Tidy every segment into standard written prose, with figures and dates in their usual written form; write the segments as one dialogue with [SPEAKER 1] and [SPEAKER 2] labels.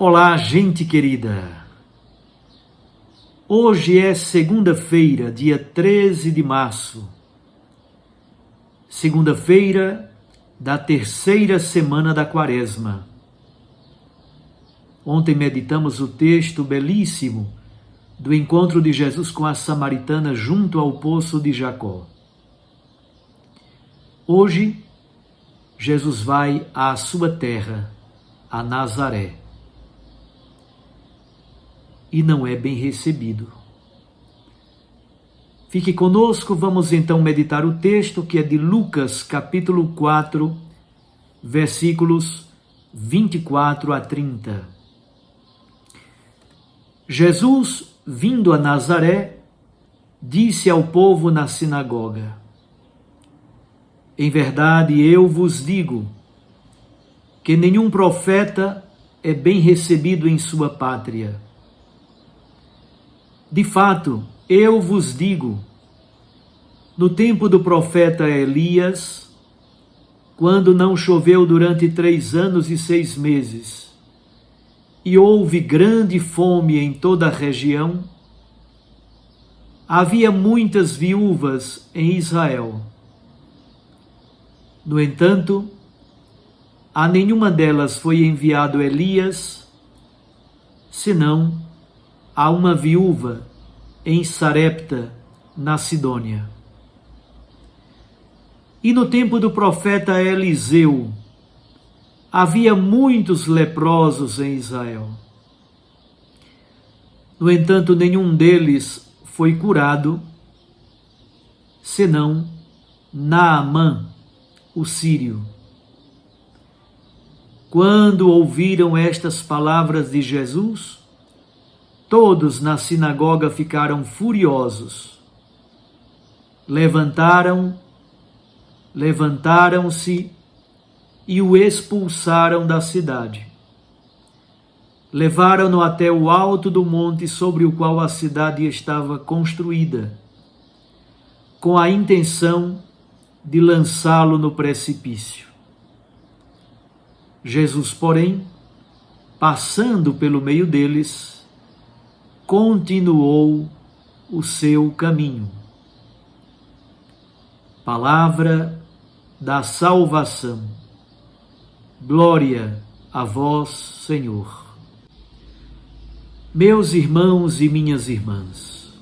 [SPEAKER 1] Olá, gente querida! Hoje é segunda-feira, dia 13 de março. Segunda-feira da terceira semana da Quaresma. Ontem meditamos o texto belíssimo do encontro de Jesus com a samaritana junto ao poço de Jacó. Hoje, Jesus vai à sua terra, a Nazaré. E não é bem recebido. Fique conosco, vamos então meditar o texto que é de Lucas, capítulo 4, versículos 24 a 30. Jesus, vindo a Nazaré, disse ao povo na sinagoga: Em verdade eu vos digo que nenhum profeta é bem recebido em sua pátria. De fato, eu vos digo, no tempo do profeta Elias, quando não choveu durante 3 anos e 6 meses, e houve grande fome em toda a região, havia muitas viúvas em Israel. No entanto, a nenhuma delas foi enviado Elias, senão a uma viúva em Sarepta, na Sidônia. E no tempo do profeta Eliseu, havia muitos leprosos em Israel. No entanto, nenhum deles foi curado, senão Naamã, o sírio. Quando ouviram estas palavras de Jesus, todos na sinagoga ficaram furiosos. Levantaram-se e o expulsaram da cidade. Levaram-no até o alto do monte sobre o qual a cidade estava construída, com a intenção de lançá-lo no precipício. Jesus, porém, passando pelo meio deles, continuou o seu caminho. Palavra da salvação. Glória a vós, Senhor. Meus irmãos e minhas irmãs,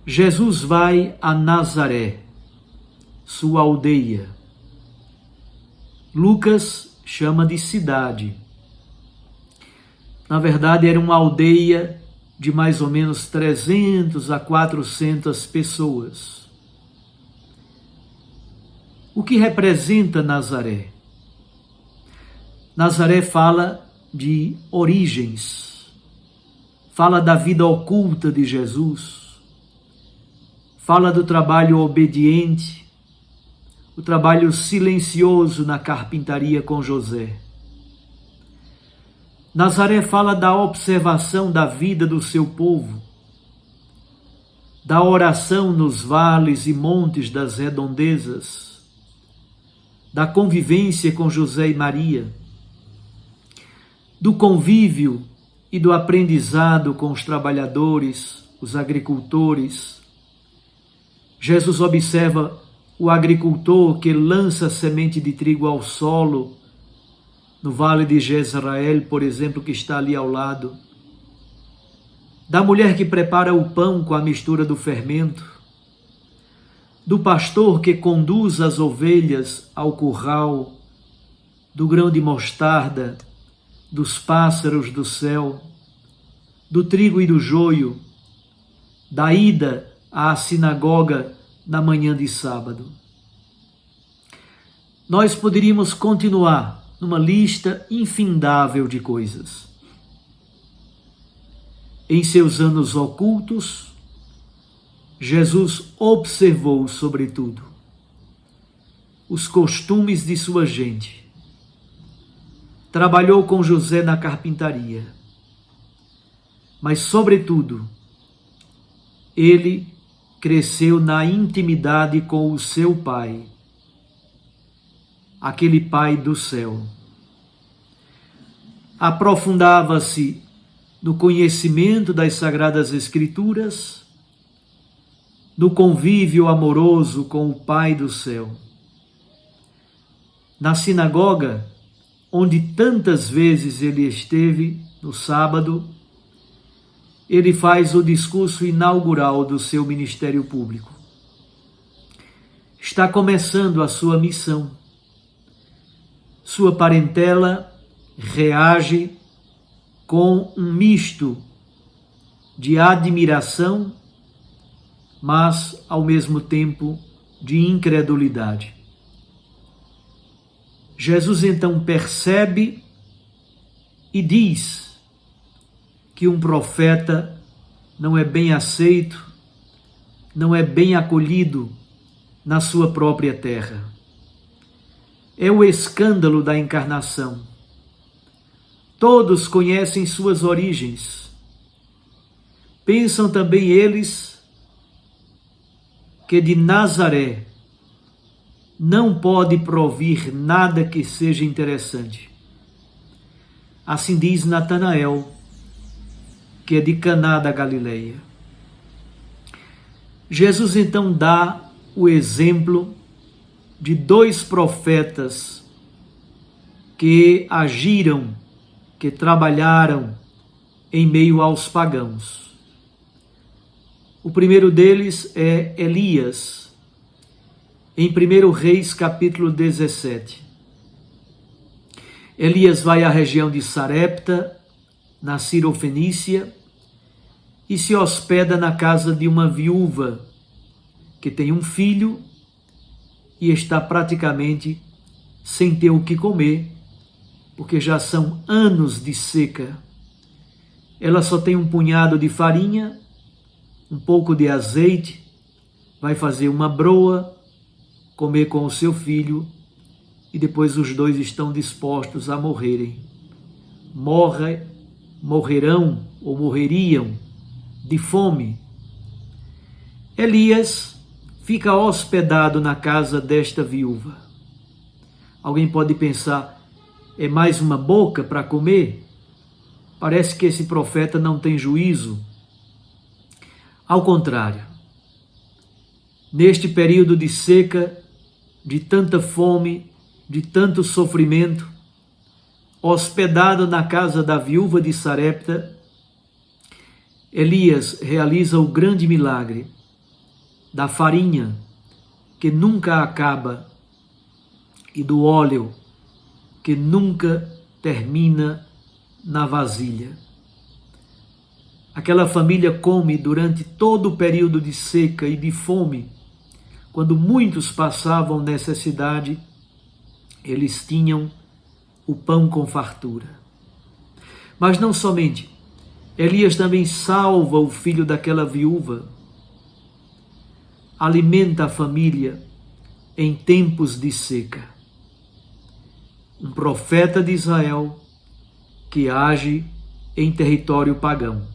[SPEAKER 1] Jesus vai a Nazaré, sua aldeia. Lucas chama de cidade. Na verdade, era uma aldeia de mais ou menos 300 a 400 pessoas. O que representa Nazaré? Nazaré fala de origens, fala da vida oculta de Jesus, fala do trabalho obediente, o trabalho silencioso na carpintaria com José. Nazaré fala da observação da vida do seu povo, da oração nos vales e montes das redondezas, da convivência com José e Maria, do convívio e do aprendizado com os trabalhadores, os agricultores. Jesus observa o agricultor que lança semente de trigo ao solo, no vale de Jezreel, por exemplo, que está ali ao lado, da mulher que prepara o pão com a mistura do fermento, do pastor que conduz as ovelhas ao curral, do grão de mostarda, dos pássaros do céu, do trigo e do joio, da ida à sinagoga na manhã de sábado. Nós poderíamos continuar numa lista infindável de coisas. Em seus anos ocultos, Jesus observou, sobretudo, os costumes de sua gente. Trabalhou com José na carpintaria. Mas, sobretudo, ele cresceu na intimidade com o seu Pai, aquele Pai do céu. aprofundava-se no conhecimento das Sagradas Escrituras, no convívio amoroso com o Pai do céu. Na sinagoga, onde tantas vezes ele esteve no sábado, ele faz o discurso inaugural do seu ministério público. Está começando a sua missão. Sua parentela reage com um misto de admiração, mas ao mesmo tempo de incredulidade. Jesus então percebe e diz que um profeta não é bem aceito, não é bem acolhido na sua própria terra. É o escândalo da encarnação. Todos conhecem suas origens. Pensam também eles que de Nazaré não pode provir nada que seja interessante. Assim diz Natanael, que é de Caná da Galileia. Jesus então dá o exemplo de dois profetas que agiram, que trabalharam em meio aos pagãos. O primeiro deles é Elias, em 1 Reis, capítulo 17. Elias vai à região de Sarepta, na Cirofenícia, e se hospeda na casa de uma viúva que tem um filho e está praticamente sem ter o que comer, porque já são anos de seca. Ela só tem um punhado de farinha, um pouco de azeite, vai fazer uma broa, comer com o seu filho, e depois os dois estão dispostos a morrerem. Morrerão ou morreriam de fome. Elias fica hospedado na casa desta viúva. Alguém pode pensar, é mais uma boca para comer? Parece que esse profeta não tem juízo. Ao contrário, neste período de seca, de tanta fome, de tanto sofrimento, hospedado na casa da viúva de Sarepta, Elias realiza o grande milagre da farinha, que nunca acaba, e do óleo, que nunca termina na vasilha. Aquela família come durante todo o período de seca e de fome. Quando muitos passavam necessidade, eles tinham o pão com fartura. Mas não somente, Elias também salva o filho daquela viúva, alimenta a família em tempos de seca. Um profeta de Israel que age em território pagão.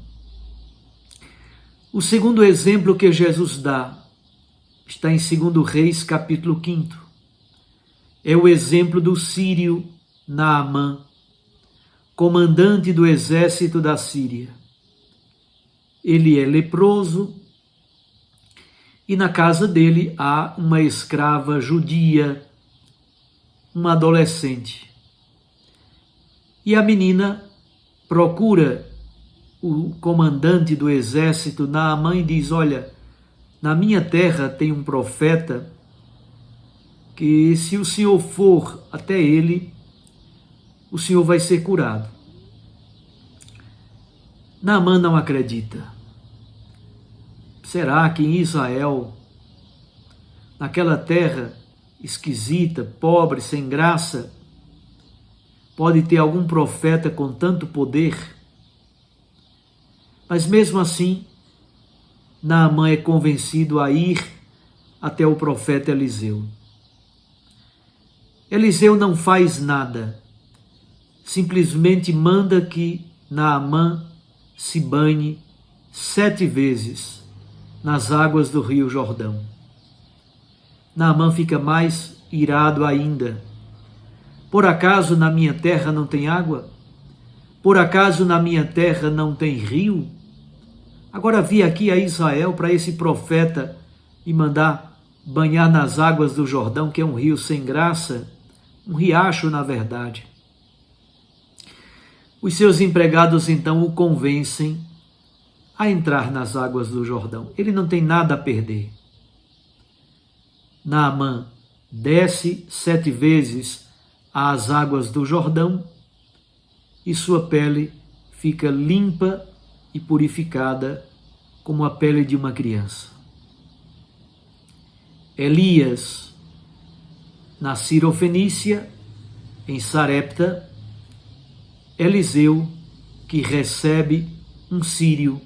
[SPEAKER 1] O segundo exemplo que Jesus dá está em 2 Reis, capítulo 5. É o exemplo do sírio Naamã, comandante do exército da Síria. Ele é leproso e na casa dele há uma escrava judia, uma adolescente. E a menina procura o comandante do exército Naamã e diz, olha, na minha terra tem um profeta que se o senhor for até ele, o senhor vai ser curado. Naamã não acredita. Será que em Israel, naquela terra esquisita, pobre, sem graça, pode ter algum profeta com tanto poder? Mas mesmo assim, Naamã é convencido a ir até o profeta Eliseu. Eliseu não faz nada, simplesmente manda que Naamã se banhe 7 vezes nas águas do rio Jordão. Naamã fica mais irado ainda. Por acaso na minha terra não tem água? Por acaso na minha terra não tem rio? Agora vi aqui a Israel para esse profeta e mandar banhar nas águas do Jordão, que é um rio sem graça, um riacho na verdade. Os seus empregados então o convencem a entrar nas águas do Jordão. Ele não tem nada a perder. Naamã desce 7 vezes às águas do Jordão e sua pele fica limpa e purificada como a pele de uma criança. Elias, na Cirofenícia, em Sarepta, Eliseu, que recebe um sírio,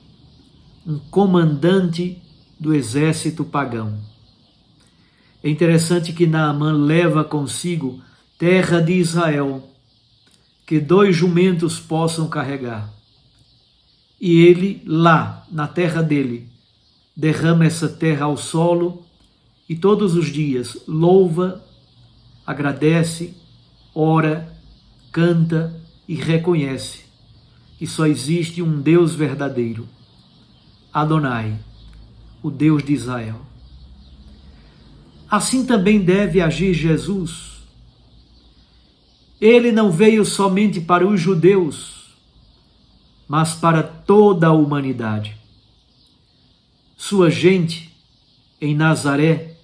[SPEAKER 1] um comandante do exército pagão. É interessante que Naamã leva consigo terra de Israel, que 2 jumentos possam carregar. E ele, lá, na terra dele, derrama essa terra ao solo e todos os dias louva, agradece, ora, canta e reconhece que só existe um Deus verdadeiro, Adonai, o Deus de Israel. Assim também deve agir Jesus. Ele não veio somente para os judeus, mas para toda a humanidade. Sua gente, em Nazaré,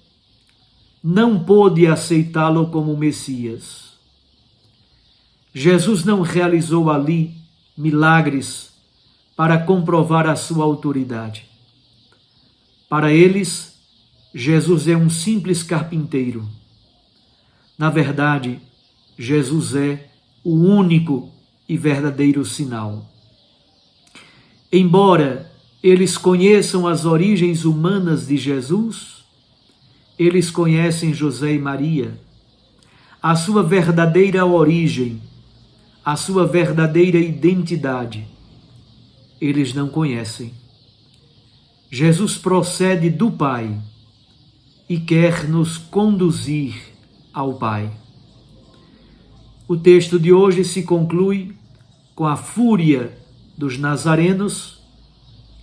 [SPEAKER 1] não pôde aceitá-lo como Messias. Jesus não realizou ali milagres para comprovar a sua autoridade. Para eles, Jesus é um simples carpinteiro. Na verdade, Jesus é o único e verdadeiro sinal. Embora eles conheçam as origens humanas de Jesus, eles conhecem José e Maria, a sua verdadeira origem, a sua verdadeira identidade. Eles não conhecem. Jesus procede do Pai e quer nos conduzir ao Pai. O texto de hoje se conclui com a fúria dos nazarenos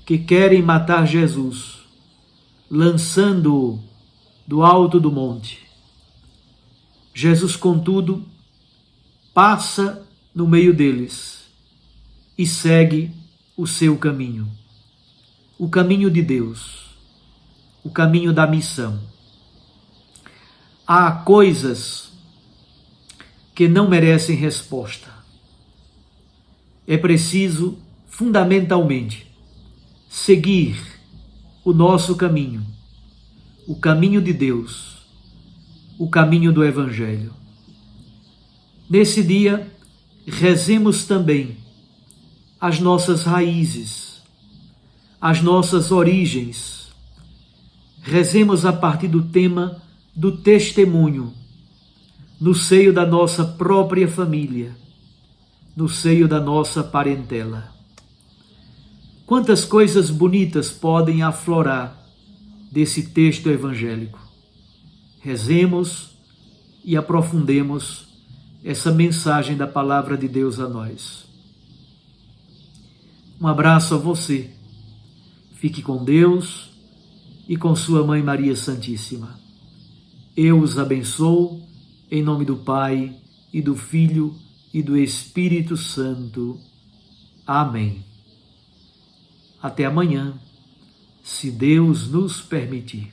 [SPEAKER 1] que querem matar Jesus, lançando-o do alto do monte. Jesus, contudo, passa no meio deles e segue o seu caminho, o caminho de Deus, o caminho da missão. Há coisas que não merecem resposta. É preciso, fundamentalmente, seguir o nosso caminho, o caminho de Deus, o caminho do Evangelho. Nesse dia, rezemos também as nossas raízes, as nossas origens. Rezemos a partir do tema do testemunho, no seio da nossa própria família, no seio da nossa parentela. Quantas coisas bonitas podem aflorar desse texto evangélico. Rezemos e aprofundemos essa mensagem da palavra de Deus a nós. Um abraço a você. Fique com Deus e com sua Mãe Maria Santíssima. Eu os abençoo em nome do Pai e do Filho e do Espírito Santo. Amém. Até amanhã, se Deus nos permitir.